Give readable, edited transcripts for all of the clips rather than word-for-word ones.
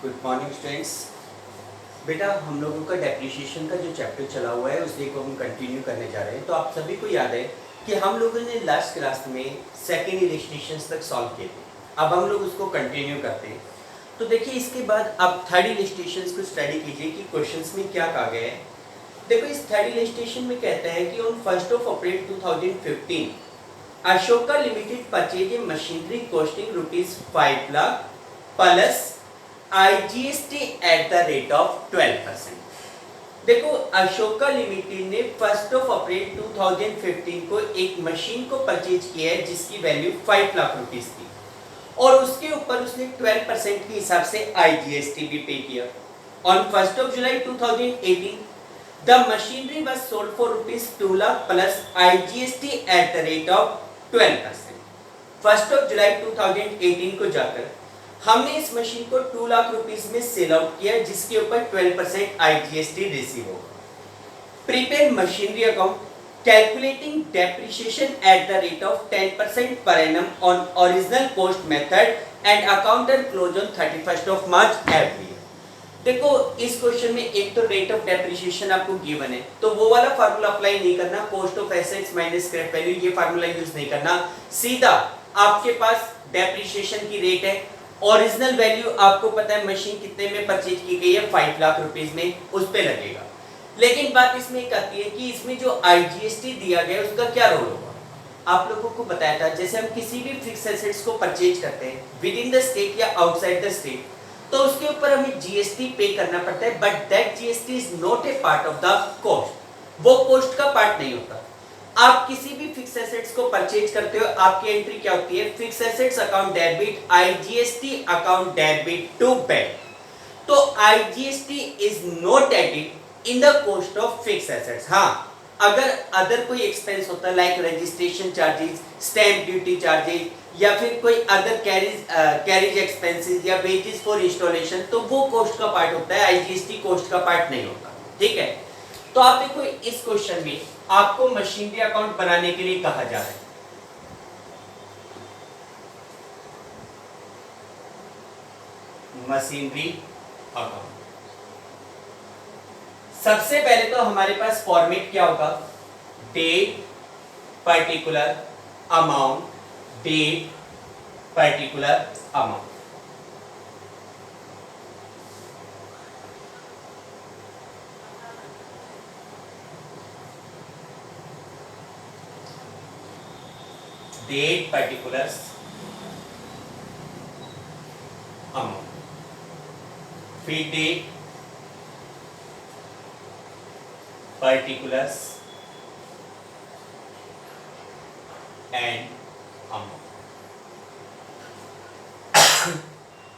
Good morning students. बेटा हम लोगों का डेप्रिसिएशन का जो चैप्टर चला हुआ है उसी को हम कंटिन्यू करने जा रहे हैं। तो आप सभी को याद है कि हम लोगों ने लास्ट क्लास में सेकेंड इलस्ट्रेशंस तक सॉल्व किए थे। अब हम लोग उसको कंटिन्यू करते हैं। तो देखिए इसके बाद आप थर्ड इलस्ट्रेशंस को स्टडी कीजिए कि क्वेश्चंस में क्या कहा गया है। देखो इस थर्ड इलस्ट्रेशन में कहता है कि on 1 April 2015 Ashoka limited purchase a machinery costing ₹5 lakh plus IGST at the rate of 12%। देखो अशोका लिमिटेड ने 1 अप्रैल 2015 को एक मशीन को परचेज किया है जिसकी वैल्यू 5 लाख रुपीस थी और उसके ऊपर उसने 12% के हिसाब से IGST भी पे किया। On 1 July 2018 the machinery was sold for ₹2 lakh plus IGST at the rate of 12%। 1 जुलाई 2018 को जाकर हमने इस मशीन को 2 लाख रुपीस में सेल आउट किया जिसके ऊपर 12% IGST रिसीव होगा। Prepaid machinery account calculating depreciation at the rate of 10% per annum on original cost method and account are close on 31 March every year. देखो इस क्वेश्चन में एक तो रेट ऑफ डेप्रिसिएशन आपको गिवन है तो वो वाला फार्मूला अप्लाई नहीं करना, cost of assets minus scrap value ये फार्मूला यूज नहीं करना। सीधा आपके पास डेप्रिसिएशन की रेट है, ओरिजिनल वैल्यू आपको पता है मशीन कितने में परचेज की गई है 5 लाख रुपीस में, उस पे लगेगा। लेकिन बात इसमें एक आती है कि इसमें जो IGST दिया गया उसका क्या रोल होगा। आप लोगों को बताया था जैसे हम किसी भी फिक्स एसेट्स को परचेज करते हैं विद इन द स्टेट या आउटसाइड द स्टेट तो उसके ऊपर हमें GST पे करना पड़ता है, but that GST is not a part of the cost, वो कॉस्ट का पार्ट नहीं होता। आप किसी भी फिक्स एसेट्स को परचेज करते हो आपकी एंट्री क्या होती है, fix assets account debit IGST account debit to bank. तो IGST is not added in the cost of fix assets. हाँ, अगर अदर कोई एक्सपेंस होता है like registration charges, stamp duty charges या फिर कोई अदर कैरेज एक्सपेंसेस या वेजेस फॉर इंस्टॉलेशन तो वो कॉस्ट का पार्ट होता है, IGST कॉस्ट का पार्ट नहीं होता। ठीक है, तो आप देखो इस क्वेश्चन में आपको मशीनरी अकाउंट बनाने के लिए कहा जा रहा है। मशीनरी अकाउंट सबसे पहले तो हमारे पास फॉर्मेट क्या होगा, date particular amount, date particular amount. Date particulars amount, फिर डेट पर्टिकुलर्स एंड अमाउंट।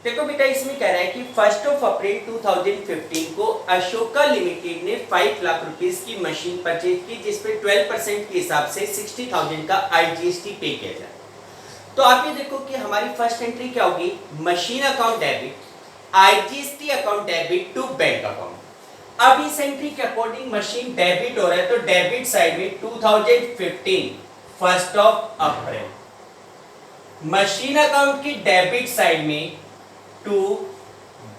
देखो बेटा इसमें कह रहा है कि 1 अप्रैल 2015 को अशोका लिमिटेड ने 5 लाख रुपीस की मशीन परचेज की जिसपे 12% के हिसाब से 60,000 का IGST पे किया जाए। तो आप ये देखो कि हमारी फर्स्ट एंट्री क्या होगी, machine account debit IGST account debit to bank account. अब इस एंट्री के अकॉर्डिंग मशीन डेबिट हो रहा है तो डेबिट साइड में 2015 1 अप्रैल, मशीन अकाउंट की डेबिट साइड में टू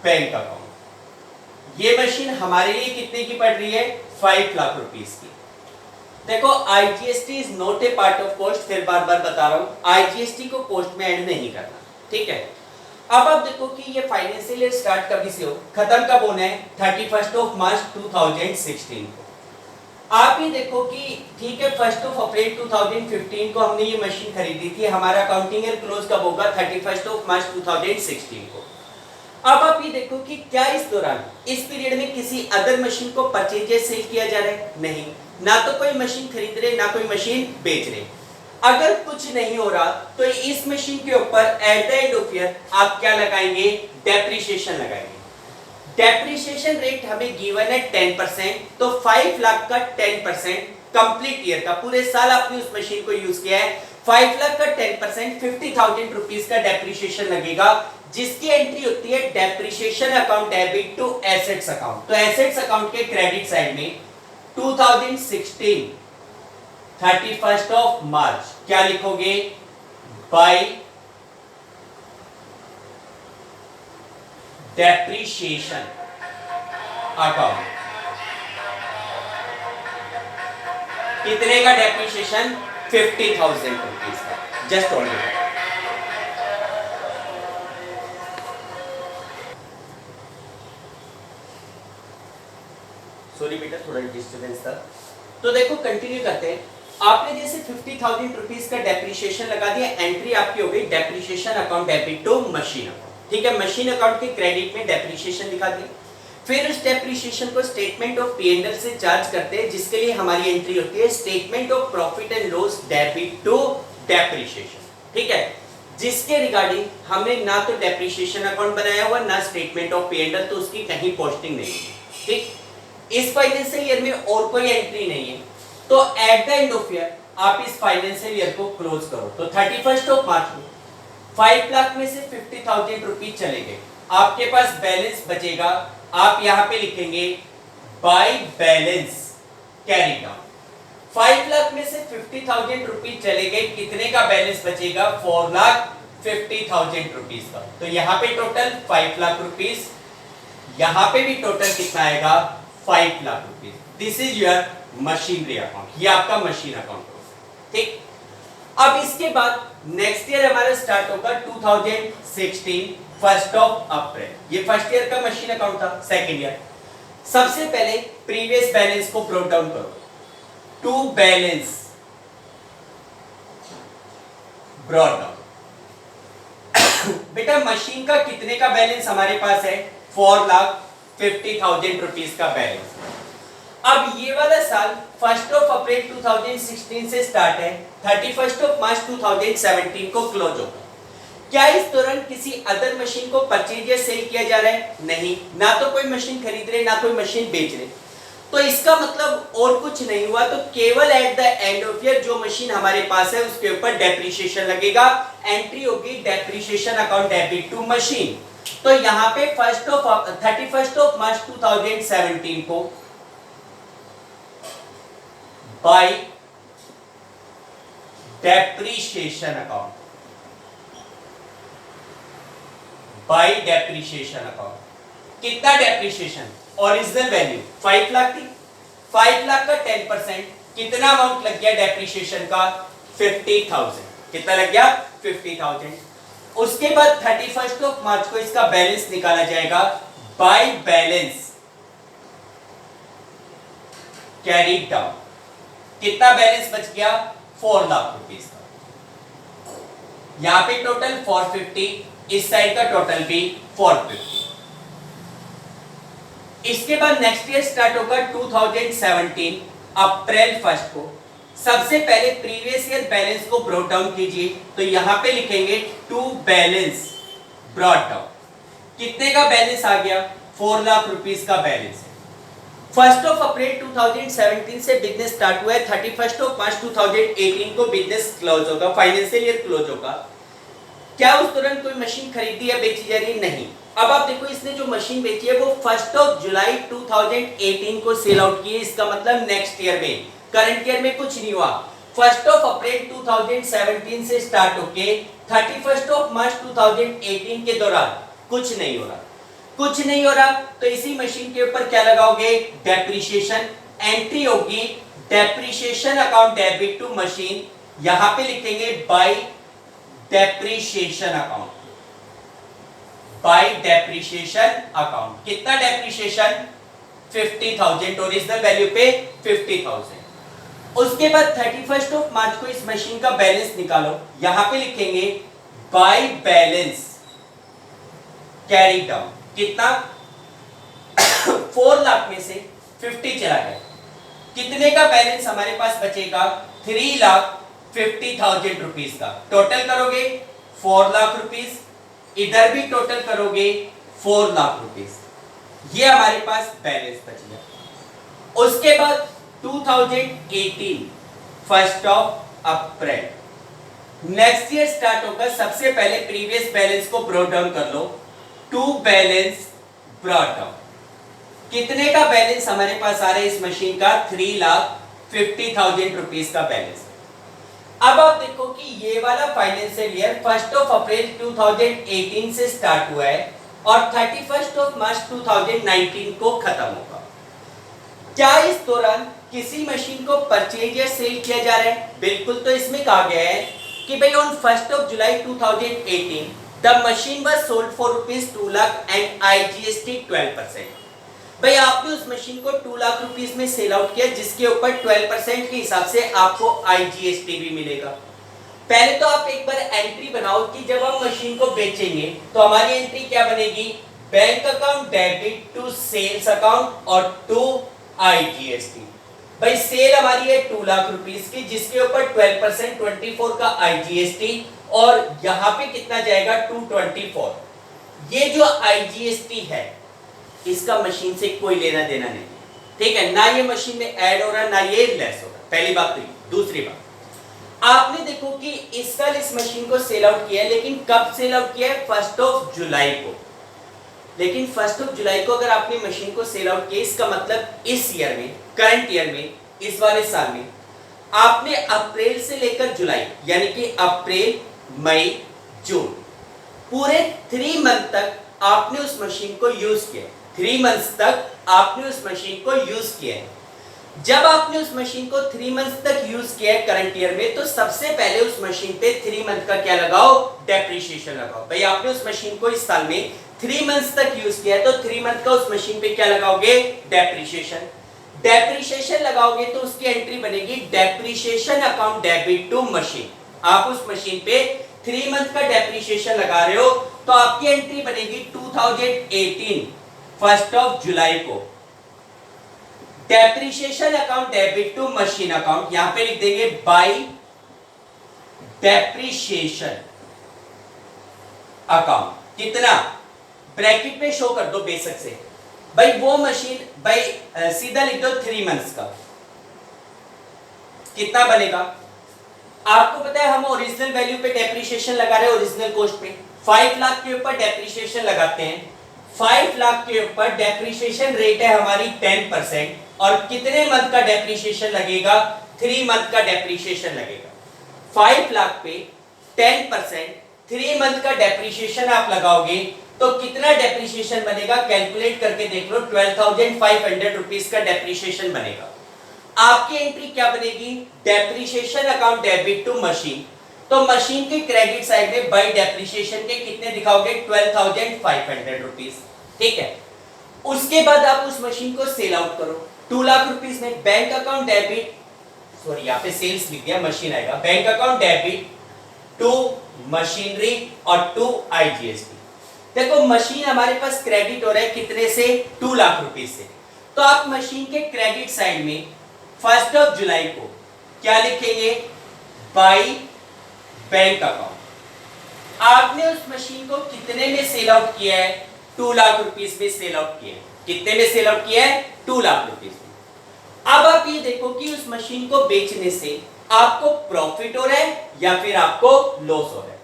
बैंक अकाउंट। ये मशीन हमारे लिए कितने की पड़ रही है, 5 लाख रुपीस की। देखो IGST is not a part of cost, फिर बार बार बता रहा हूं IGST को कॉस्ट में ऐड नहीं करना। ठीक है, अब आप देखो कि ये फाइनेंशियल ईयर स्टार्ट कभी से हो, खत्म कब होना है 31 मार्च 2016 को। आप ये देखो कि ठीक है 1 अप्रैल 2015 को हमने ये मशीन खरीदी थी, हमारा अकाउंटिंग ईयर क्लोज कब होगा 31 मार्च 2016 को। अब आप ये देखो कि क्या इस दौरान इस पीरियड में किसी अदर मशीन को परचेज या सेल किया जा रहा है, नहीं, ना तो कोई मशीन खरीद रहे ना कोई मशीन बेच रहे। अगर कुछ नहीं हो रहा तो इस मशीन के ऊपर eight the end of year आप क्या लगाएंगे, डेप्रिसिएशन लगाएंगे। डेप्रिसिएशन रेट हमें गिवन है 10%, तो 5 लाख का 10% कंप्लीट ईयर का, पूरे साल आपने उस मशीन को यूज किया है, 5 लाख का 10% 50,000 रुपीस का डेप्रिसिएशन लगेगा जिसकी एंट्री होती है depreciation account debit to assets account. तो एसेट्स अकाउंट के क्रेडिट साइड में 2016 31 मार्च क्या लिखोगे, बाय डेप्रीशिएशन अकाउंट। कितने का डेप्रीशिएशन? 50,000 रुपीज का। जस्ट ऑलरेडी सॉरी बेटा, थोड़ा डिस्टर्बेंस था। तो देखो कंटिन्यू करते हैं। आपने जैसे 50,000 रुपीज का डेप्रीशिएशन लगा दिया, एंट्री आपकी हो गई depreciation account debit to machine account. ठीक है, मशीन अकाउंट के क्रेडिट में डेप्रीशिएशन दिखा दिया। फिर उस डेप्रीशिएशन को स्टेटमेंट ऑफ P&L से चार्ज करते हैं, जिसके लिए हमारी एंट्री होती है statement of profit and loss debit to depreciation. ठीक है, जिसके रिगार्डिंग हमने ना तो डेप्रीशिएशन अकाउंट बनाया हुआ ना स्टेटमेंट ऑफ P&L, तो उसकी कहीं पोस्टिंग नहीं है। ठीक, इस फाइनेंशियल ईयर में और कोई एंट्री नहीं है, तो eight the end of year आप इस फाइनेंशियल ईयर को क्लोज करो। तो 31 ऑफ मार्च में 5 लाख में से 50,000 रुपीज चले गए, आपके पास बैलेंस बचेगा। आप यहां पे लिखेंगे by balance carry down. 5 lakh में से 50,000 रुपीज चले गए, कितने का बैलेंस बचेगा? 4,50,000 रुपीज का। तो यहां पे टोटल 5 लाख रुपीज, यहां पे भी टोटल कितना आएगा? 5 lakh rupees. This is your machinery account, ये आपका मशीन अकाउंट होगा। ठीक, अब इसके बाद नेक्स्ट ईयर हमारा स्टार्ट होगा 2016 फर्स्ट ऑफ अप्रैल। ये फर्स्ट ईयर का मशीन अकाउंट था। सेकंड ईयर सबसे पहले प्रीवियस बैलेंस को ब्रोक डाउन करो टू बैलेंस ब्रॉट डाउन। बेटा मशीन का कितने का बैलेंस हमारे पास है? 4,50,000 रुपीज का बैलेंस। अब ये वाला साल 1 अप्रैल 2016 से स्टार्ट है, 31 मार्च 2017 को क्लोज होगा। क्या इस दौरान किसी अदर मशीन को परचेज या सेल किया जा रहा है? नहीं, ना तो कोई मशीन खरीद रहे ना कोई मशीन बेच रहे। तो इसका मतलब और कुछ नहीं हुआ, तो केवल at the end of year जो मशीन हमारे पास है उसके ऊपर डेप्रीशिएशन लगेगा। एंट्री होगी depreciation account debit to machine. तो यहाँ पे 31 मार्च 2017 को by depreciation account, by depreciation account. कितना डेप्रीशिएशन? ओरिजिनल वैल्यू 5 लाख थी, 5 लाख का 10% कितना अमाउंट लग गया डेप्रीशिएशन का? 50,000। कितना लग गया? 50,000। उसके बाद 31 मार्च को इसका बैलेंस निकाला जाएगा बाय बैलेंस कैरी डाउन। कितना बैलेंस बच गया? 4 लाख रुपीस का। यहां पे टोटल 450, इस साइड का टोटल भी 450। इसके बाद नेक्स्ट ईयर स्टार्ट होगा 2017 अप्रैल 1 को। सबसे पहले प्रीवियस ईयर बैलेंस को ब्रॉट डाउन कीजिए, तो यहां पे लिखेंगे टू बैलेंस ब्रॉट डाउन। कितने का बैलेंस आ गया? 4 लाख रुपीस का बैलेंस है। 1 अप्रैल 2017 से बिजनेस स्टार्ट हुआ है, 31 मार्च 2018 को बिजनेस क्लोज होगा, फाइनेंशियल ईयर क्लोज होगा। क्या उस दौरान कोई मशीन खरीदी या बेची जा रही है? नहीं। अब आप देखो, इसने जो मशीन बेची है वो 1 जुलाई 2018 को सेल आउट की है। इसका मतलब नेक्स्ट ईयर में, करंट ईयर में कुछ नहीं हुआ। 1 अप्रैल 2017 से स्टार्ट होके 31 मार्च 2018 के दौरान कुछ नहीं हो रहा। कुछ नहीं हो रहा तो इसी मशीन के ऊपर क्या लगाओगे? डेप्रीशिएशन। एंट्री होगी depreciation account debit to machine. यहां पे लिखेंगे by depreciation account, by depreciation account. कितना डेप्रीशिएशन? 50,000। ओरिजिनल वैल्यू पे 50,000। उसके बाद 31 मार्च को इस मशीन का बैलेंस निकालो, यहां पे लिखेंगे बाय बैलेंस कैरी डाउन। कितना? 4 लाख में से 50 चला गया, कितने का बैलेंस हमारे पास बचेगा? 3,50,000 रुपीस का। टोटल करोगे 4 लाख रुपीस, इधर भी टोटल करोगे 4 लाख रुपीस। ये हमारे पास बैलेंस बच गया। उसके बाद 2018 1 अप्रैल नेक्स्ट ईयर स्टार्ट होगा। सबसे पहले प्रीवियस बैलेंस को ब्रॉट डाउन कर लो टू बैलेंस ब्रॉट डाउन। कितने का बैलेंस हमारे पास आ रहा है इस मशीन का? 3,50,000 रुपीस का बैलेंस। अब आप देखो कि ये वाला फाइनेंशियल ईयर 1 अप्रैल 2018 से स्टार्ट हुआ है और 31 मार्च 2019 को खत्म होगा। क्या इस दौरान किसी मशीन को परचेज या सेल किया जा रहा है? बिल्कुल। तो इसमें कहा गया है कि भाई on 1 July 2018 the machine was sold for ₹2 lakh and IGST 12%। भाई आपने उस मशीन को 2 लाख रुपीस में सेल आउट किया, जिसके ऊपर 12% के हिसाब से आपको IGST भी मिलेगा। पहले तो आप एक बार एंट्री बनाओ कि जब हम मशीन को बेचेंगे तो हमारी एंट्री क्या बनेगी? Bank account debit to sales account और टू IGST। भाई सेल हमारी है 2 लाख रुपीस की, जिसके ऊपर 12% 24 का IGST, और यहाँ पे कितना जाएगा? 224। ये जो IGST है इसका मशीन से कोई लेना देना नहीं, ठीक है? ना ये मशीन में ऐड हो रहा, ना ये लेस हो रहा। पहली बात तो ये। दूसरी बात, आपने देखो कि इस साल इस मशीन को सेल आउट किया है, लेकिन कब सेल आउट किया है? 1 जुलाई को। लेकिन 1 जुलाई को अगर आपने मशीन को सेल आउट किया, इसका मतलब इस ईयर में, करंट ईयर में, इस वाले साल में आपने अप्रैल से लेकर जुलाई, यानी कि अप्रैल, मई, जून, पूरे 3 मंथ तक आपने उस मशीन को यूज किया। 3 मंथ्स तक आपने उस मशीन को यूज किया है। जब आपने उस मशीन को 3 मंथ्स तक यूज किया है करंट ईयर में, तो सबसे पहले उस मशीन पे 3 मंथ का क्या लगाओ? डेप्रिसिएशन लगाओ। भाई आपने उस मशीन को इस साल में 3 मंथ्स तक यूज किया है, तो 3 मंथ का उस मशीन पे क्या लगाओगे? डेप्रिसिएशन। डेप्रिसिएशन लगाओगे तो उसकी एंट्री बनेगी depreciation account debit to machine. आप उस मशीन पे 3 मंथ का डेप्रिसिएशन लगा रहे हो, तो आपकी एंट्री बनेगी 2018 1 जुलाई को depreciation account debit to machine account. यहां पे लिख देंगे बाय डेप्रिसिएशन अकाउंट। कितना? ब्रैकेट में शो कर दो बेशक से। भाई वो मशीन, भाई सीधा लिख दो 3 मंथ्स का। कितना बनेगा? आपको पता है हम ओरिजिनल वैल्यू पे डेप्रिसिएशन लगा रहे हैं, ओरिजिनल कॉस्ट पे 5 लाख के ऊपर डेप्रिसिएशन लगाते हैं। 5 लाख के ऊपर डेप्रिसिएशन रेट है हमारी 10%, और कितने मंथ का डेप्रिसिएशन लगेगा? 3 मंथ का डेप्रिसिएशन लगेगा। 5 लाख पे 10% 3 मंथ का डेप्रिसिएशन आप लगाओगे तो कितना डेप्रिसिएशन बनेगा? कैलकुलेट करके देख लो। 12,500 रुपीस का डेप्रिसिएशन बनेगा। आपकी एंट्री क्या बनेगी? Depreciation account debit to machine. तो मशीन के क्रेडिट साइड में बाय डेप्रिसिएशन के कितने दिखाओगे? 12,500 रुपीस, ठीक है? उसके बाद आप उस मशीन को सेल आउट करो 2 लाख रुपीस में। बैंक अकाउंट डेबिट, सॉरी यहाँ पे सेल्स लिख दिया, मशीन आएगा। Bank account debit to machinery और टू IGST। देखो मशीन हमारे पास क्रेडिट हो रहा है कितने से? 2 लाख रुपीस से। तो आप मशीन के क्रेडिट साइड में 1 जुलाई को क्या लिखेंगे? Bye bank account. आपने उस मशीन को कितने में सेल आउट किया है? 2 लाख रुपीस में सेल आउट किया है। कितने में सेल आउट किया है? 2 लाख रुपीस में। अब आप ये देखो कि उस मशीन को बेचने से आपको प्रॉफिट हो रहा है या फिर आपको लॉस हो रहा है।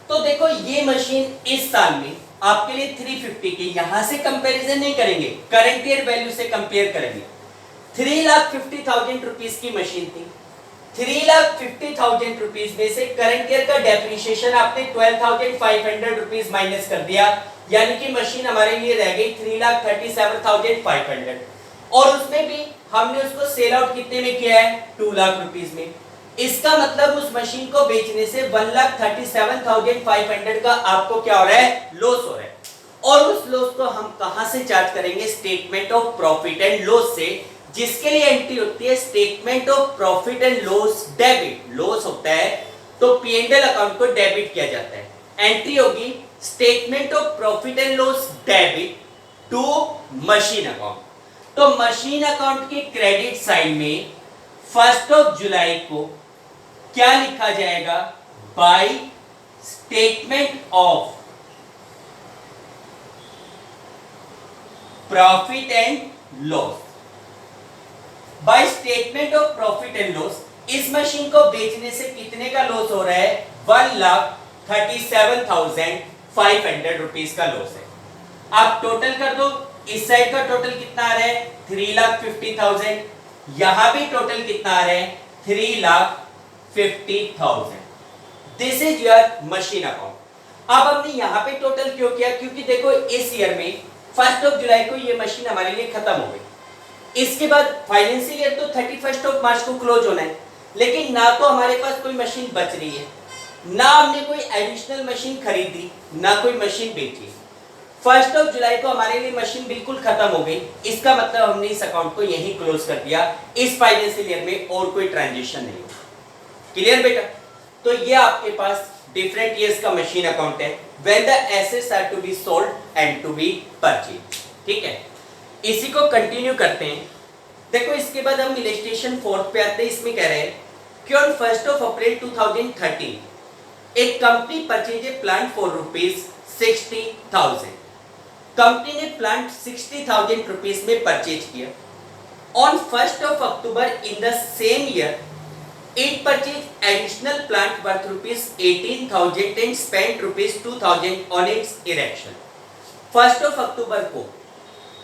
तो देखो ये मशीन इस साल में आपके लिए 350 की, यहां से कंपैरिजन नहीं करेंगे, करंट ईयर वैल्यू से कंपेयर करेंगे। 3,50,000 रुपीस की मशीन थी। 3,50,000 रुपीस में से करंट ईयर का डेप्रिसिएशन आपने 12,500 रुपीस माइनस कर दिया, यानी कि मशीन हमारे लिए रह गई 3,37,500। और उसमें भी हमने उसको सेल आउट कितने में किया है? 2 लाख रुपीस में। इसका मतलब उस मशीन को बेचने से 1,37,500 का आपको क्या हो रहा है? लॉस हो रहा है। और उस लॉस को हम कहां से चार्ज करेंगे? Statement of profit and loss से, जिसके लिए एंट्री होती है statement of profit and loss debit. Loss होता है तो P&L अकाउंट को डेबिट किया जाता है। एंट्री होगी statement of profit and loss debit to machine account. तो मशीन अकाउंट के क्रेडिट साइड में 1 जुलाई को क्या लिखा जाएगा? By statement of profit and loss. By statement of profit and loss इस मशीन को बेचने से कितने का लॉस हो रहा है? 1,37,500 रुपीस का लॉस है। आप टोटल कर दो, इस साइड का टोटल कितना आ रहा है? 3,50,000। यहां भी टोटल कितना आ रहा है? 3,50,000। This is your machine account. अब हमने यहाँ पे टोटल क्यों किया, क्योंकि देखो इस ईयर में 1 जुलाई को ये मशीन हमारे लिए खत्म हो गई। इसके बाद फाइनेंशियल ईयर तो 31 मार्च को क्लोज होना है, लेकिन ना तो हमारे पास कोई मशीन बच रही है, ना हमने कोई एडिशनल मशीन खरीदी, ना कोई मशीन बेची। 1 जुलाई को हमारे लिए मशीन बिल्कुल खत्म हो गई। इसका मतलब हमने इस अकाउंट को यहीं क्लोज कर दिया। इस फाइनेंशियल ईयर में और कोई ट्रांजेक्शन नहीं। क्लियर बेटा? तो ये आपके पास डिफरेंट ईयर्स का मशीन अकाउंट है when the assets are to be sold and to be purchase. ठीक है, इसी को कंटिन्यू करते हैं। देखो इसके बाद हम इलस्ट्रेशन 4 पे आते हैं। इसमें कह रहे हैं कि ऑन 1 अप्रैल 2013 एक company purchase a plant for ₹60,000। Company ने प्लांट 60,000 रुपीज में परचेज किया। On 1 October in the same year it purchased additional plant worth ₹18,000 and spent ₹2,000 on its erection। 1 अक्टूबर को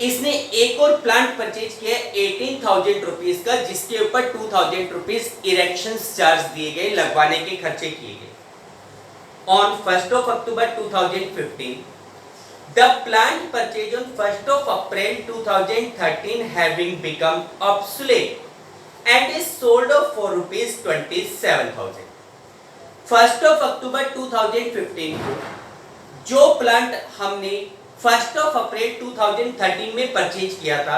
इसने एक और प्लांट परचेज किया 18,000 रुपीज का, जिसके ऊपर 2,000 रुपीज इरेक्शन चार्ज दिए गए, लगवाने के खर्चे किए गए। On 1 October 2015 the plant purchased on 1 April 2013 having become obsolete and is sold for ₹27,000। 1 अक्टूबर 2015 को जो प्लांट हमने 1 अप्रैल 2013 में परचेज किया था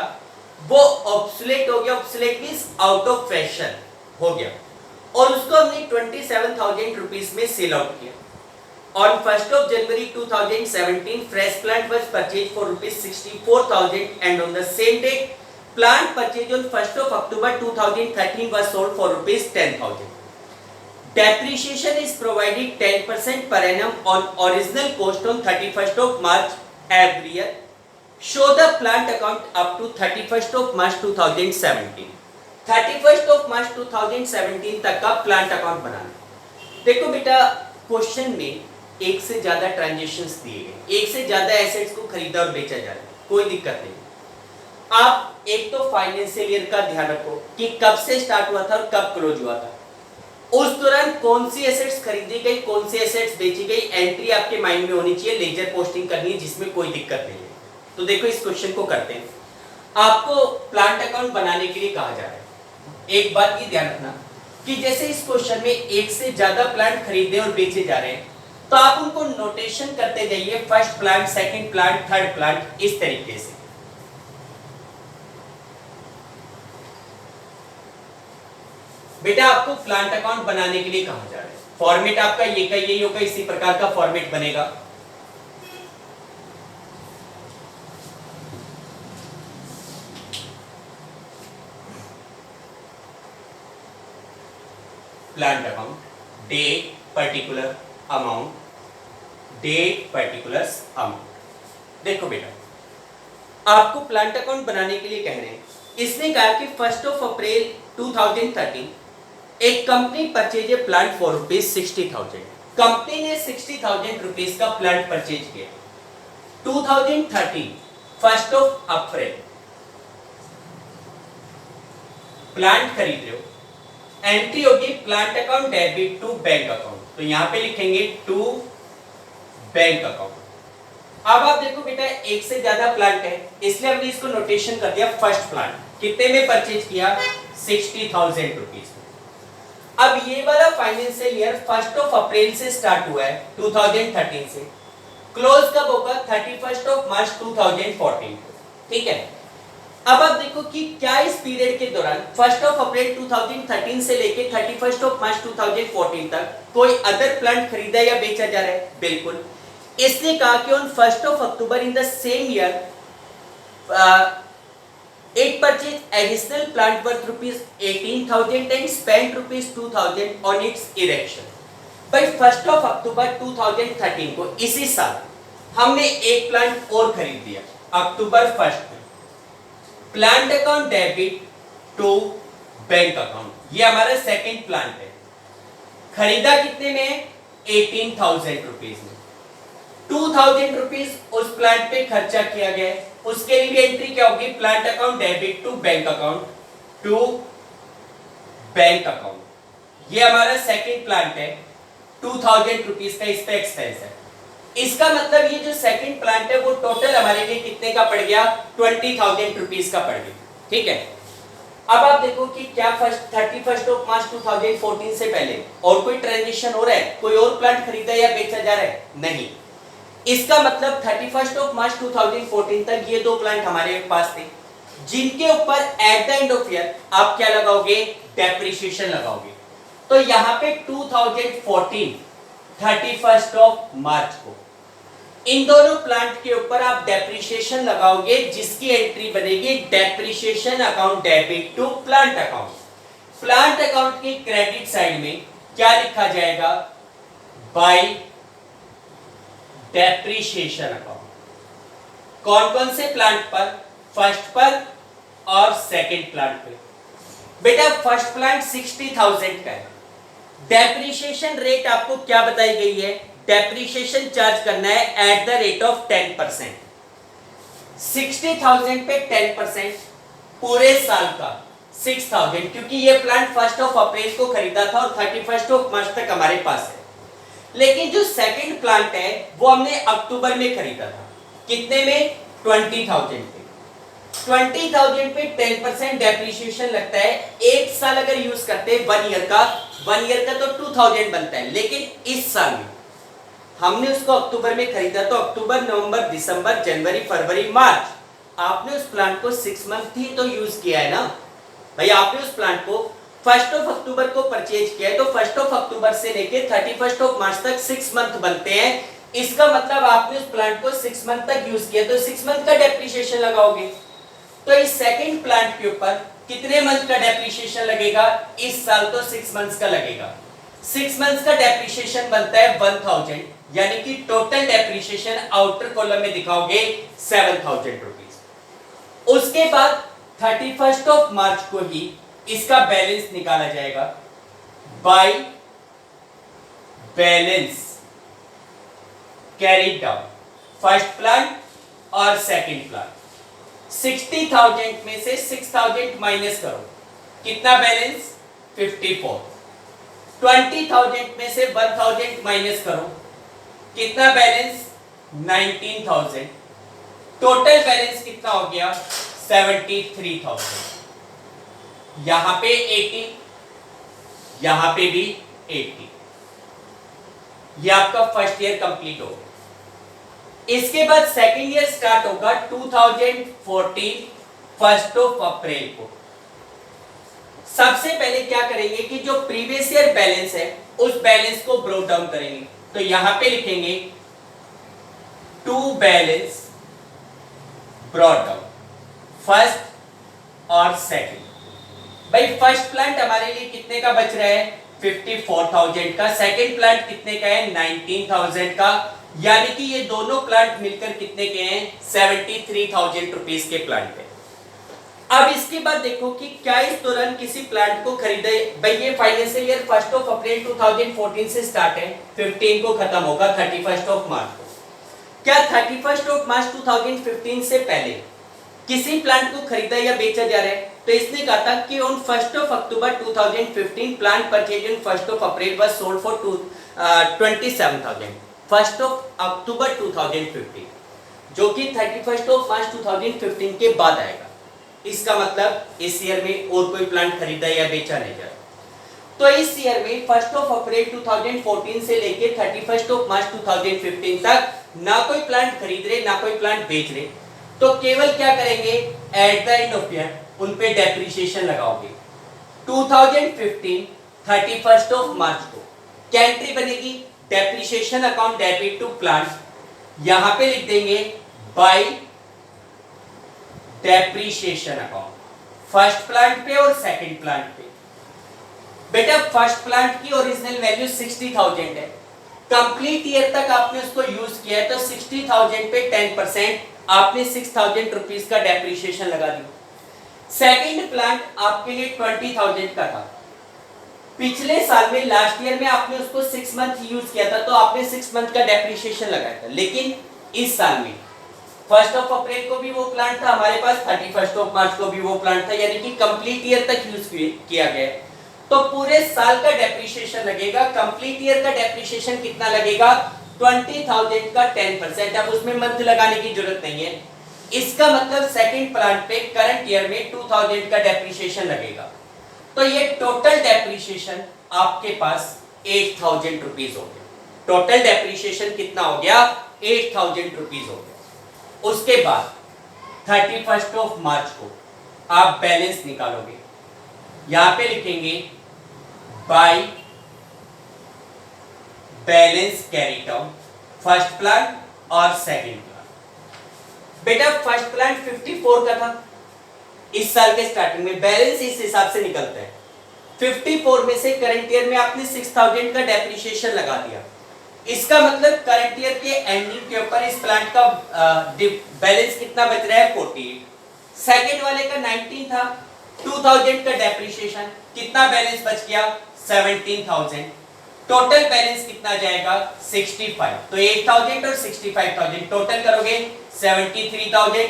वो ऑब्सोलेट हो गया। Obsolete means out of fashion हो गया, और उसको हमने 27,000 रुपीज में सेल आउट किया। On 1 January 2017 fresh plant was purchased for ₹64,000 and on the same date plant purchased on 1 October 2013 was sold for ₹10,000। Depreciation is provided 10% per annum on original cost on 31st March every year। Show the plant account up to 31st March 2017। 31st March 2017 तक का plant account बनाना। देखो बेटा question में एक से ज्यादा transactions दिए गए, एक से ज्यादा एसेट्स को खरीदा और बेचा जा रहा है, कोई दिक्कत नहीं। आप एक तो फाइनेंशियल ईयर का ध्यान रखो कि कब से स्टार्ट हुआ था और कब क्लोज हुआ था, उस दौरान कौन सी एसेट्स खरीदी गई, कौन सी एसेट्स बेची गई, एंट्री आपके माइंड में होनी चाहिए। लेजर पोस्टिंग करनी है जिसमें कोई दिक्कत नहीं है। तो देखो इस क्वेश्चन को करते हैं। आपको प्लांट अकाउंट बनाने के लिए कहा जा रहा है। एक बात की ध्यान रखना कि जैसे इस क्वेश्चन में एक से ज्यादा प्लांट खरीदे और बेचे जा रहे हैं, तो आप उनको नोटेशन करते जाइए, first plant, second plant, third plant, इस तरीके से। बेटा आपको प्लांट अकाउंट बनाने के लिए कहा जा रहा है। फॉर्मेट आपका ये का यही होगा, इसी प्रकार का फॉर्मेट बनेगा। Plant account, date, particular amount, date, particulars amount. देखो बेटा आपको प्लांट अकाउंट बनाने के लिए कह रहे हैं। इसने कहा कि 1 अप्रैल 2013 एक company purchase a plant for ₹60,000। Company ने 60,000 रुपीज का प्लांट परचेज किया। 2013 1 अप्रैल प्लांट खरीद रहे हो, एंट्री होगी plant account debit to bank account, तो यहां पे लिखेंगे टू बैंक अकाउंट। अब आप देखो बेटा एक से ज्यादा प्लांट है, इसलिए हमने इसको नोटेशन कर दिया फर्स्ट प्लांट। कितने में परचेज किया? 60,000 रुपीज। अब ये वाला फाइनेंशियल ईयर 1 अप्रैल से स्टार्ट हुआ है 2013 से, क्लोज कब होगा? 31 मार्च 2014। ठीक है, अब आप देखो कि क्या इस पीरियड के दौरान 1 अप्रैल 2013 से लेके 31 मार्च 2014 तक कोई अदर प्लांट खरीदा या बेचा जा रहा है? बिल्कुल। इसने कहा कि on 1 October in the same year it purchased additional plant worth ₹18,000 and spent ₹2,000 on its erection। by 1 अक्टूबर 2013 को इसी साल हमने एक प्लांट और खरीद दिया अक्टूबर 1 में। Plant account debit to bank account, ये हमारा सेकंड प्लांट है। खरीदा कितने में? 18,000 रुपीज में। 2,000 रुपीज उस प्लांट पे खर्चा किया गया। उसके लिए भी एंट्री क्या होगी? Plant account debit to bank account, to bank account. ये हमारा सेकंड प्लांट है। 2,000 रुपीज का इस पे एक्सपेंस है। इसका मतलब ये जो सेकंड प्लांट है वो टोटल हमारे लिए कितने का पड़ गया, 20,000 रुपीस का पड़ गया। ठीक है, अब आप देखो कि क्या फर्स्ट 31 मार्च 2014 से पहले और कोई ट्रांजेक्शन हो रहा है, कोई और प्लांट खरीदा या बेचा जा रहा है? नहीं। इसका मतलब 31 मार्च 2014 तक ये दो प्लांट हमारे पास थे, जिनके ऊपर eight the end of year आप क्या लगाओगे, डेप्रिसिएशन लगाओगे। तो यहाँ पे 2014 31 मार्च को इन दोनों प्लांट के ऊपर आप डेप्रिसिएशन लगाओगे, जिसकी एंट्री बनेगी depreciation account debit to plant account. Plant account की क्रेडिट साइड में क्या लिखा जाएगा, बाय डेप्रिसिएशन अकाउंट। कौन कौन से प्लांट पर, फर्स्ट पर और सेकंड प्लांट पे। बेटा फर्स्ट प्लांट 60,000 का है, डेप्रिसिएशन रेट आपको क्या बताई गई है, डेप्रिसिएशन चार्ज करना है एट द रेट ऑफ 10%। 60,000 पे 10% पूरे साल का 6,000, क्योंकि ये प्लांट 1 अप्रैल को खरीदा था और 31 मार्च तक हमारे पास है। लेकिन जो सेकंड प्लांट है वो हमने अक्टूबर में खरीदा था, कितने में, 20,000 पे। 20,000 पे 10% डेप्रिसिएशन लगता है। एक साल अगर यूज करते हैं 1 ईयर का तो 2,000 बनता है। लेकिन इस साल में हमने उसको अक्टूबर में खरीदा, तो अक्टूबर, नवंबर, दिसंबर, जनवरी, फरवरी, मार्च, आपने उस प्लांट को 6 मंथ ही तो यूज किया है ना भाई। आपने उस प्लांट को 1 अक्टूबर को परचेज किया है, तो 1 अक्टूबर से लेके 31 मार्च तक 6 मंथ बनते हैं। इसका मतलब आपने उस प्लांट को 6 मंथ तक यूज किया, तो 6 मंथ का डेप्रिसिएशन लगाओगे। तो इस सेकंड प्लांट के ऊपर कितने मंथ का डेप्रिसिएशन लगेगा, इस साल तो 6 मंथ्स का लगेगा। 6 मंथ्स का डेप्रिसिएशन बनता है 1,000, यानी कि टोटल डेप्रिसिएशन आउटर कॉलम में दिखाओगे 7,000 रुपीज। उसके बाद 31 मार्च को ही इसका बैलेंस निकाला जाएगा by balance carried down, first plant और सेकंड प्लांट। 60,000 में से 6,000 माइनस करो, कितना बैलेंस, 54। 20,000 में से 1,000 माइनस करो, कितना बैलेंस, 19,000। टोटल बैलेंस कितना हो गया, 73,000। यहां पे 80, यहां पे भी 80। यह आपका फर्स्ट ईयर कंप्लीट होगा। इसके बाद सेकंड ईयर स्टार्ट होगा 2014 1 अप्रैल को। सबसे पहले क्या करेंगे कि जो प्रीवियस ईयर बैलेंस है उस बैलेंस को ब्रोक डाउन करेंगे। तो यहां पे लिखेंगे to balance brought down, first और सेकंड। भाई फर्स्ट प्लांट हमारे लिए कितने का बच रहा है, 54,000 का। सेकंड प्लांट कितने का है, 19,000 का। यानी कि ये दोनों प्लांट मिलकर कितने के हैं, 73,000 रुपीस के प्लांट है। अब इसके बाद देखो कि क्या इस दौरान किसी प्लांट को खरीदे। भाई ये फाइनेंशियल ईयर 1 अप्रैल 2014 से स्टार्ट है, 15 को खत्म होगा 31 मार्च को। क्या 31 मार्च 2015 से पहले किसी प्लांट को खरीदा या बेचा जा रहा है? तो इसने कहा था कि on 1 October 2015 plant purchase on 1 April was sold for 27,000। 1 अक्टूबर 2015 जो कि 31 मार्च 2015 के बाद आएगा। इसका मतलब इस ईयर में और कोई प्लांट खरीदा या बेचा नहीं जा रहा। तो इस ईयर में 1 अप्रैल 2014 से लेके 31 मार्च 2015 तक ना कोई प्लांट खरीद रहे ना कोई प्लांट बेच रहे। तो केवल क्या करेंगे, eight the end of year उन पे डेप्रिसिएशन लगाओगे। 2015 31 मार्च को क्या एंट्री बनेगी, depreciation account debit to plant. यहां पे लिख देंगे by depreciation account, first plant पे और सेकंड प्लांट पे। बेटा फर्स्ट प्लांट की ओरिजिनल वैल्यू 60,000 है, कंप्लीट ईयर तक आपने उसको यूज किया है, तो 60,000 पे 10% आपने 6,000 रुपीस का डेप्रिसिएशन लगा दिया। सेकंड प्लांट आपके लिए 20,000 का था। पिछले साल में लास्ट ईयर में आपने उसको 6 मंथ यूज किया था, तो आपने 6 मंथ का डेप्रिसिएशन लगाया था। लेकिन इस साल में 1 अप्रैल को भी वो प्लांट था हमारे पास, 31 मार्च को भी वो प्लांट था, यानी कि कंप्लीट ईयर तक यूज किया गया। तो पूरे साल का डेप्रिसिएशन लगेगा। कंप्लीट ईयर का डेप्रिसिएशन कितना लगेगा, 20,000 का 10%, अब उसमें मंथ लगाने की जरूरत नहीं है। इसका मतलब सेकंड प्लांट पे करंट ईयर में 2000 का डेप्रिसिएशन लगेगा, तो ये टोटल डेप्रिसिएशन आपके पास 8000 रुपीज हो गया। टोटल डेप्रिसिएशन कितना हो गया? 8000 रुपीज हो गया। उसके बाद 31 ऑफ मार्च को आप बैलेंस निकालोगे, यहां पे लिखेंगे by balance carry down first plant और सेकंड प्लांट। बेटा फर्स्ट प्लांट 54 का था इस साल के स्टार्टिंग में, बैलेंस इस हिसाब से निकलता है 54 में से करंट ईयर में आपने 6000 का डेप्रिसिएशन लगा दिया। इसका मतलब करंट ईयर के एंडिंग के ऊपर इस प्लांट का बैलेंस कितना बच रहा है? 48। सेकंड वाले का 19 था, 2000 का डेप्रिसिएशन, कितना बैलेंस बच गया? 17000। टोटल बैलेंस कितना जाएगा? 65। तो 8000 और 65000 टोटल करोगे 73000,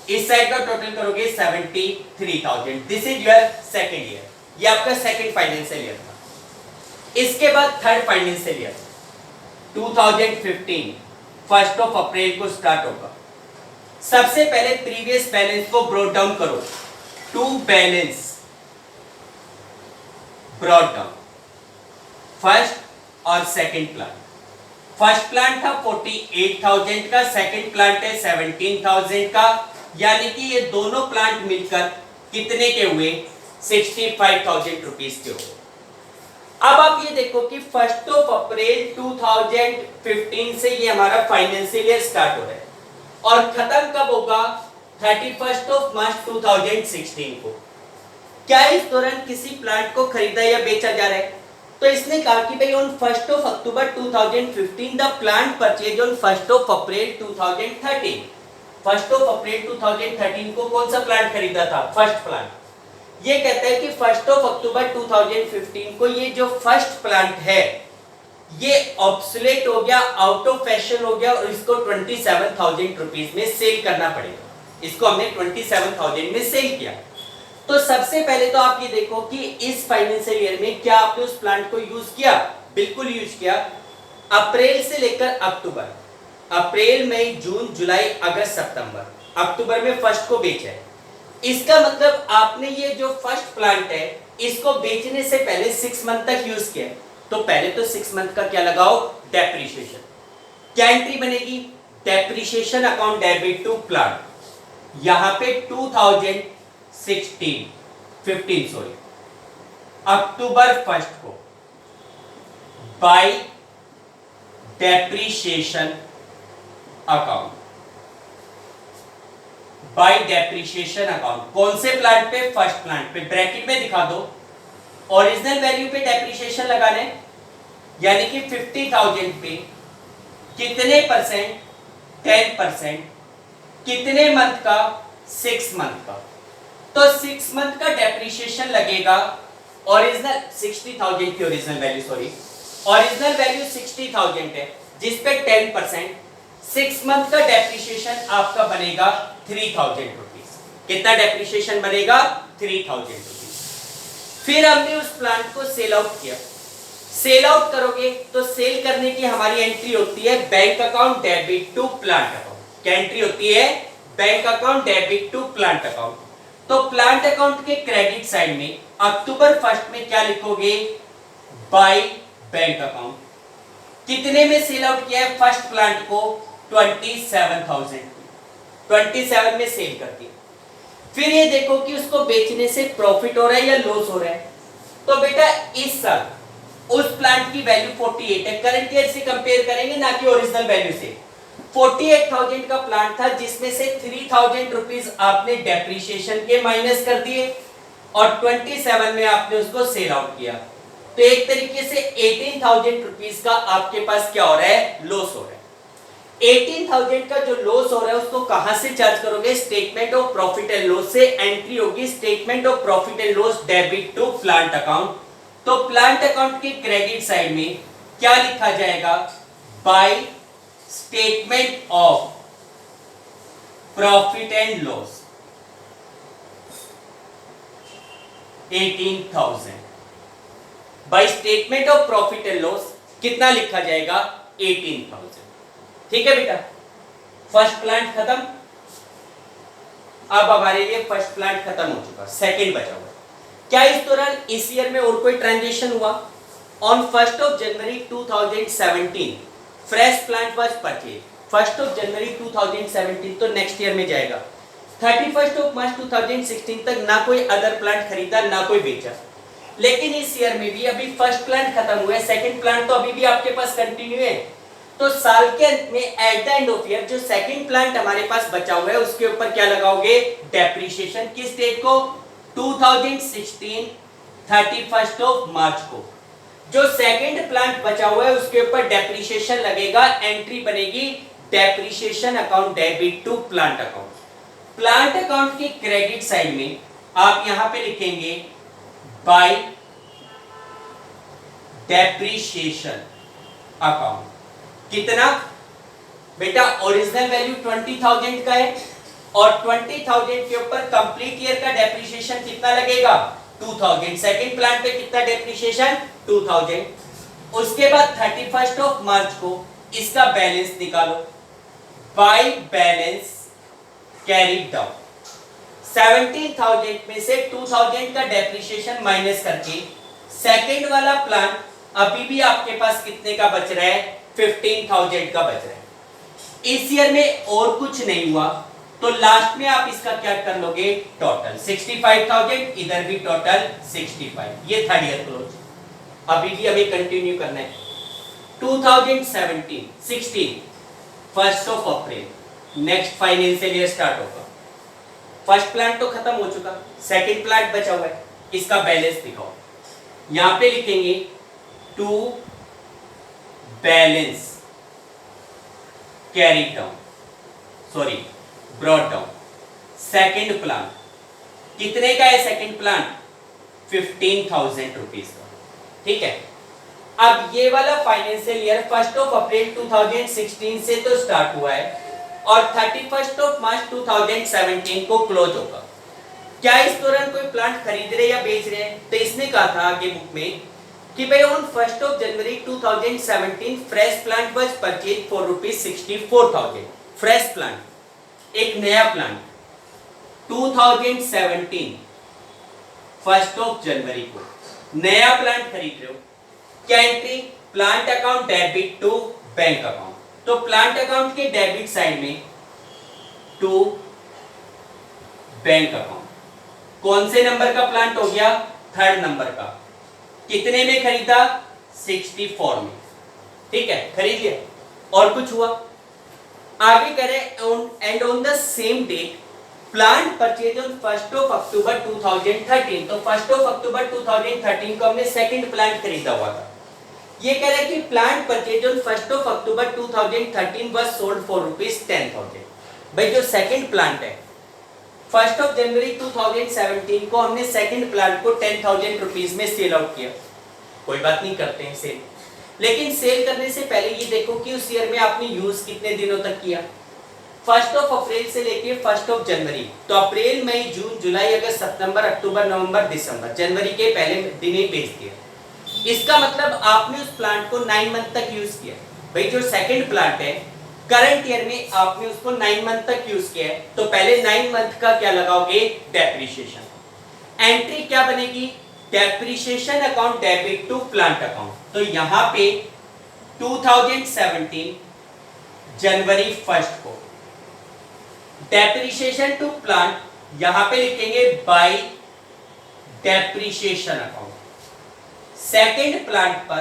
इस साइड का टोटल करोगे 73000। This is your second year, ये आपका सेकंड फाइनेंशियल ईयर था। इसके बाद थर्ड फाइनेंशियल ईयर 2015 1 अप्रैल को स्टार्ट होगा। सबसे पहले प्रीवियस बैलेंस को ब्रॉट डाउन करो, to balance brought down first और सेकंड प्लांट। फर्स्ट प्लांट था 48,000 का, सेकंड प्लांट है 17,000 का, यानी कि ये दोनों प्लांट मिलकर कितने के हुए? 65,000 रुपीस के हुए। अब आप ये देखो कि 1 अप्रैल 2015 से ये हमारा फाइनेंशियल ईयर स्टार्ट हो रहा है और खत्म कब होगा? 31 मार्च 2016 को। क्या इस दौरान किसी प्लांट को खरीदा या बेचा जा रहा है? तो इसने कहा कि भाई on 1 October 2015 the plant purchase on 1 अप्रैल 2013। 1 अप्रैल 2013 को कौन सा प्लांट खरीदा था? First plant. ये कहता है कि 1 अक्टूबर 2015 को ये जो फर्स्ट प्लांट है ये ऑब्सोलेट हो गया, आउट ऑफ फैशन हो गया और इसको 27,000 रुपीस में सेल करना पड़ेगा। इसको हमने 27,000 में सेल किया। तो सबसे पहले तो आप ये देखो कि इस फाइनेंशियल ईयर में क्या आपने उस प्लांट को यूज किया? बिल्कुल यूज किया। अप्रैल से लेकर अक्टूबर, अप्रैल मई जून जुलाई अगस्त सितंबर, अक्टूबर में फर्स्ट को बेचा है। इसका मतलब आपने ये जो फर्स्ट प्लांट है इसको बेचने से पहले 6 मंथ तक यूज किया। तो पहले तो 6 मंथ का क्या लगाओ? डेप्रिसिएशन। क्या एंट्री बनेगी? Depreciation account debit to plant. यहां पे 15 सॉरी अक्टूबर 1 को by depreciation account, by depreciation account. कौन से प्लांट पे? फर्स्ट प्लांट पे। ब्रैकेट में दिखा दो, ओरिजिनल वैल्यू पे डेप्रिसिएशन लगाने, यानी कि 50,000 पे कितने परसेंट? 10%। कितने मंथ का? 6 मंथ का। तो 6 मंथ का डेप्रिसिएशन लगेगा। ओरिजिनल 60,000 की original value, sorry original value 60,000 है जिस पे 10%, 6 मंथ का डेप्रिसिएशन आपका बनेगा 3,000 रुपीस। कितना डेप्रिसिएशन बनेगा? 3,000 रुपीस। फिर हमने उस प्लांट को सेल आउट किया। सेल आउट करोगे तो सेल करने की हमारी एंट्री होती है bank account debit to plant account. क्या एंट्री होती है? Bank account debit to plant account. तो प्लांट अकाउंट के क्रेडिट साइड में अक्टूबर 1 में क्या लिखोगे? By bank account. कितने में सेल आउट किया है फर्स्ट प्लांट को? 27,000। 27 में सेल कर दिया। फिर ये देखो कि उसको बेचने से प्रॉफिट हो रहा है या लॉस हो रहा है। तो बेटा इस साल उस प्लांट की वैल्यू 48 है, करंट ईयर से कंपेयर करेंगे ना कि ओरिजिनल वैल्यू से। 48,000 का प्लांट था जिसमें से 3,000 रुपीज आपने डेप्रिसिएशन के माइनस कर दिए और 27 में आपने उसको सेल आउट किया। तो एक तरीके से 18,000 रुपीज का आपके पास क्या हो रहा है? लॉस हो रहा है। 18,000 का जो लॉस हो रहा है उसको कहां से चार्ज करोगे? Statement of profit and loss से एंट्री होगी statement of profit and loss debit to plant account. तो प्लांट अकाउंट के क्रेडिट साइड में क्या लिखा जाएगा? By statement of profit and loss 18,000। By statement of profit and loss कितना लिखा जाएगा? 18,000। ठीक है बेटा, फर्स्ट प्लांट खत्म। अब हमारे लिए फर्स्ट प्लांट खत्म हो चुका, सेकंड बचा हुआ। क्या इस दौरान इस ईयर में और कोई ट्रांजेक्शन हुआ? On 1st of January 2017 fresh plant was purchase. 1st of January 2017 तो नेक्स्ट ईयर में जाएगा। 31st of March 2016 तक ना कोई अदर प्लांट खरीदा ना कोई बेचा। लेकिन इस ईयर में भी अभी फर्स्ट प्लांट खत्म हुआ है, सेकंड प्लांट तो अभी भी आपके पास कंटिन्यू है। तो साल के अंत में eight the end of year जो सेकंड प्लांट हमारे पास बचा हुआ है उसके ऊपर क्या लगाओगे? डेप्रिसिएशन। किस डेट को? 2016 31st of March को। जो सेकंड प्लांट बचा हुआ है उसके ऊपर डेप्रिसिएशन लगेगा, एंट्री बनेगी depreciation account debit to plant account. Plant account की क्रेडिट साइड में आप यहां पे लिखेंगे बाय डेप्रिसिएशन अकाउंट। कितना बेटा? ओरिजिनल वैल्यू 20,000 का है और 20,000 के ऊपर कंप्लीट ईयर का डेप्रिसिएशन कितना लगेगा? 2,000। सेकंड प्लांट पे कितना डेप्रिसिएशन? 2,000। उसके बाद 31st of March को इसका बैलेंस निकालो बाय बैलेंस कैरीड डाउन। 17,000 में से 2,000 का डेप्रिसिएशन माइनस करके सेकंड वाला प्लांट अभी भी आपके पास कितने का बच रहा है? 15,000 का बच रहा है। इस ईयर में और कुछ नहीं हुआ तो लास्ट में आप इसका क्या कर लोगे? टोटल 65,000, इधर भी टोटल 65। ये थर्ड ईयर क्लोज। अभी भी हमें कंटिन्यू करना है। 2017 16 1st of April next financial year start होगा। फर्स्ट प्लांट तो खत्म हो चुका, सेकंड प्लांट बचा हुआ है, इसका बैलेंस दिखाओ। यहां पे लिखेंगे to balance carry down, sorry brought down. Second plant कितने का है? सेकंड प्लांट 15,000 रुपीज का। ठीक है, अब ये वाला फाइनेंशियल ईयर 1st of अप्रैल 2016 से तो स्टार्ट हुआ है और 31st of March 2017 को क्लोज होगा। क्या इस दौरान कोई प्लांट खरीद रहे या बेच रहे हैं? तो इसने कहा था आगे बुक में कि भाई on 1st of January 2017 fresh plant was purchase for ₹64,000। Fresh plant, एक नया प्लांट 2017 1st of January को नया प्लांट खरीद रहे हो। क्या entry? Plant account debit to bank account. तो प्लांट अकाउंट के डेबिट साइड में टू बैंक अकाउंट। कौन से नंबर का प्लांट हो गया? थर्ड नंबर का। कितने में खरीदा? 64 में। ठीक है, खरीद लिया। और कुछ हुआ? आगे करें and on the same date plant purchase on 1st of October 2013। तो 1st of October 2013 को हमने सेकंड प्लांट खरीदा हुआ था। ये कह रहा है कि plant purchase on 1st of October 2013 was sold for ₹10,000। भाई जो सेकंड प्लांट है 1st of January 2017 को हमने सेकंड प्लांट को 10,000 रुपीज में सेल आउट किया। कोई बात नहीं, करते हैं सेल। लेकिन सेल करने से पहले ये देखो कि उस ईयर में आपने यूज कितने दिनों तक किया। 1st of अप्रैल से लेके 1st of जनवरी, तो अप्रैल मई जून जुलाई अगस्त सितंबर अक्टूबर नवंबर दिसंबर, जनवरी के पहले दिन ही बेच दिया। इसका मतलब आपने उस प्लांट को 9 मंथ तक यूज किया। भाई जो सेकंड प्लांट है करंट ईयर में आपने उसको 9 मंथ तक यूज किया है, तो पहले 9 मंथ का क्या लगाओगे? डेप्रिसिएशन। एंट्री क्या बनेगी? Depreciation account debit to plant account. तो यहां पे 2017 जनवरी 1st को डेप्रिसिएशन टू प्लांट यहां पे लिखेंगे bye depreciation account. Second plant पर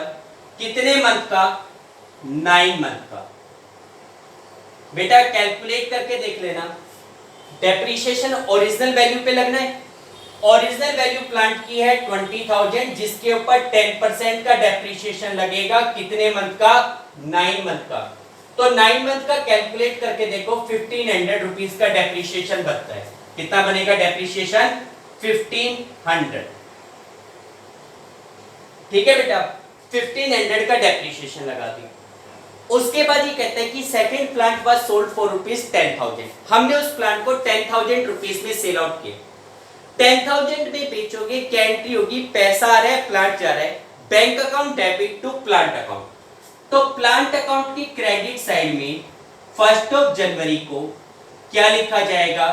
कितने मंथ का? 9 मंथ का। बेटा कैलकुलेट करके देख लेना। डेप्रिसिएशन ओरिजिनल वैल्यू पे लगना है। ओरिजिनल वैल्यू प्लांट की है 20,000, जिसके ऊपर 10% का डेप्रिसिएशन लगेगा। कितने मंथ का? 9 मंथ का। तो 9 मंथ का कैलकुलेट करके देखो, 1,500 रुपीज का डेप्रिसिएशन बनता है। कितना बनेगा डेप्रिसिएशन? 1,500। ठीक है बेटा, 1,500 का डेप्रिसिएशन लगा दिया। उसके बाद ये कहता है कि second plant was sold for ₹10,000। हमने उस प्लांट को 10,000 रुपीज में सेल आउट किया। 10,000 में बेचोगे, क्या एंट्री होगी? पैसा आ रहा है, प्लांट जा रहा है, bank account debit to plant account. तो प्लांट अकाउंट की क्रेडिट साइड में 1 जनवरी को क्या लिखा जाएगा?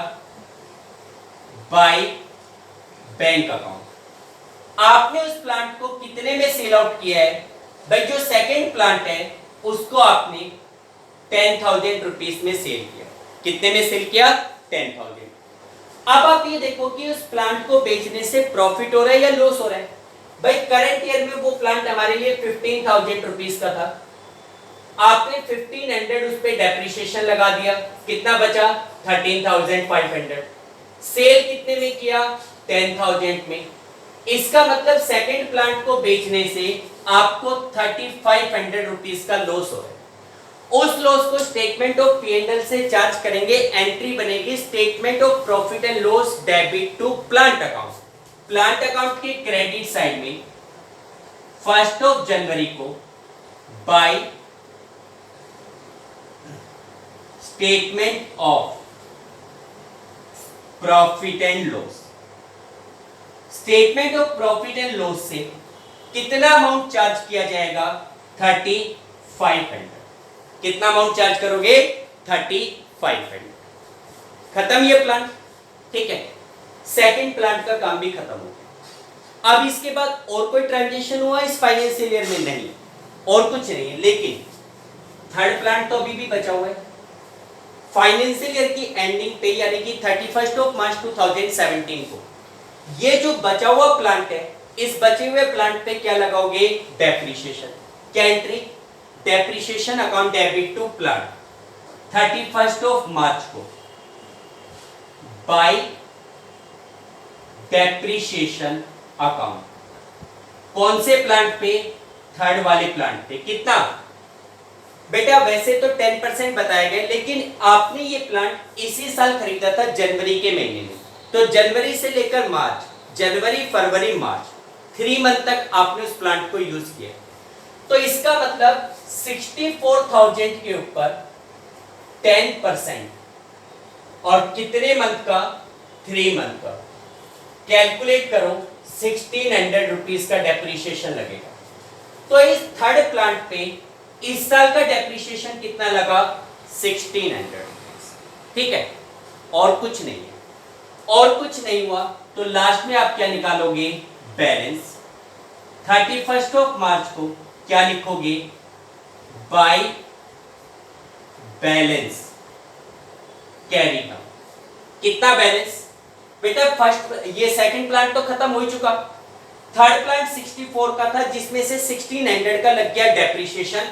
By bank account. आपने उस प्लांट को कितने में सेल आउट किया है? भाई जो सेकेंड प्लांट है उसको आपने 10,000 रुपीज में सेल किया। कितने में सेल किया? 10,000। अब आप ये देखो कि उस प्लांट को बेचने से प्रॉफिट हो रहा है या लॉस हो रहा है? भाई करंट ईयर में वो प्लांट हमारे लिए 15,000 रुपीज का था, आपने 1500 उस पे डेप्रिसिएशन लगा दिया, कितना बचा? 13,500। सेल कितने में किया? 10,000 में। इसका मतलब सेकंड प्लांट को बेचने से आपको 3,500 रुपीज का लॉस हो रहा है। उस लॉस को स्टेटमेंट ऑफ P&L से चार्ज करेंगे, एंट्री बनेगी statement of profit and loss debit to plant account. Plant account के क्रेडिट साइड में 1 जनवरी को by statement of profit and loss. Statement of profit and loss से कितना अमाउंट चार्ज किया जाएगा? 3,500। कितना अमाउंट चार्ज करोगे? 3,500। खत्म ये प्लान, ठीक है। सेकंड प्लांट का काम भी खत्म हो गया। अब इसके बाद और कोई ट्रांजेक्शन हुआ इस फाइनेंशियल ईयर में? नहीं, और कुछ नहीं है। लेकिन थर्ड प्लांट तो अभी भी बचा हुआ है। फाइनेंशियल ईयर की एंडिंग पे यानी कि 31 मार्च 2017 को ये जो बचा हुआ प्लांट है, इस बचे हुए प्लांट पे क्या लगाओगे? डेप्रिसिएशन। क्या entry? Depreciation account debit to plant 31 मार्च को बाय डेप्रिसिएशन अकाउंट। कौन से प्लांट पे? थर्ड वाले प्लांट पे। कितना? बेटा वैसे तो 10% बताया गया, लेकिन आपने ये प्लांट इसी साल खरीदा था जनवरी के महीने में, तो जनवरी से लेकर मार्च, जनवरी फरवरी मार्च 3 मंथ तक आपने उस प्लांट को यूज किया। तो इसका मतलब 64,000 के ऊपर 10% और कितने मंथ का? 3 मंथ का। कैलकुलेट करो, 1,600 रुपीज का डेप्रिसिएशन लगेगा। तो इस थर्ड प्लांट पे इस साल का डेप्रिसिएशन कितना लगा? 1,600 रुपीज, ठीक है। और कुछ नहीं है, और कुछ नहीं हुआ तो लास्ट में आप क्या निकालोगे? बैलेंस। 31 मार्च को क्या लिखोगे? By balance carry down. कितना बैलेंस? बेटा फर्स्ट ये सेकंड प्लांट तो खत्म हो ही चुका, थर्ड प्लांट 64 का था जिसमें से 1,600 का लग गया डेप्रिसिएशन,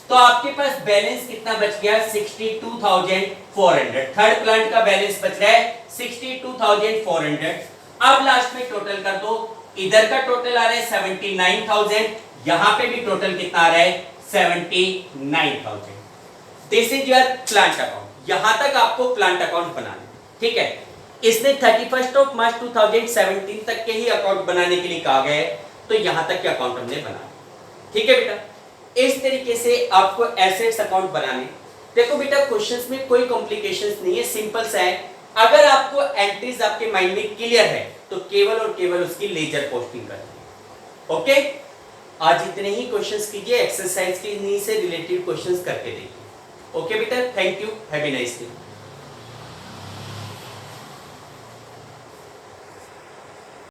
तो आपके पास बैलेंस कितना बच गया? 62,400। थर्ड प्लांट का बैलेंस बच रहा है 62,400। अब लास्ट में टोटल कर दो, इधर का टोटल आ रहा है 79,000, यहां पे भी टोटल कितना आ रहा है? 79,000। This is your plant account. यहां तक आपको प्लांट अकाउंट बनाना, ठीक है। इसने 31 मार्च 2017 तक के ही अकाउंट बनाने के लिए कहा गया है, तो यहां तक के अकाउंट हमने बनाया, ठीक है बेटा। इस तरीके से आपको एसेट्स अकाउंट बनाने। देखो बेटा क्वेश्चंस में कोई कॉम्प्लिकेशंस नहीं है, सिंपल सा है। अगर आपको एंट्रीज आपके माइंड में क्लियर है तो केवल और केवल उसकी लेजर पोस्टिंग करनी है। ओके, आज इतने ही क्वेश्चंस कीजिए, एक्सरसाइज की से रिलेटेड क्वेश्चंस करके देखिए। ओके बेटा, thank you, have a nice day.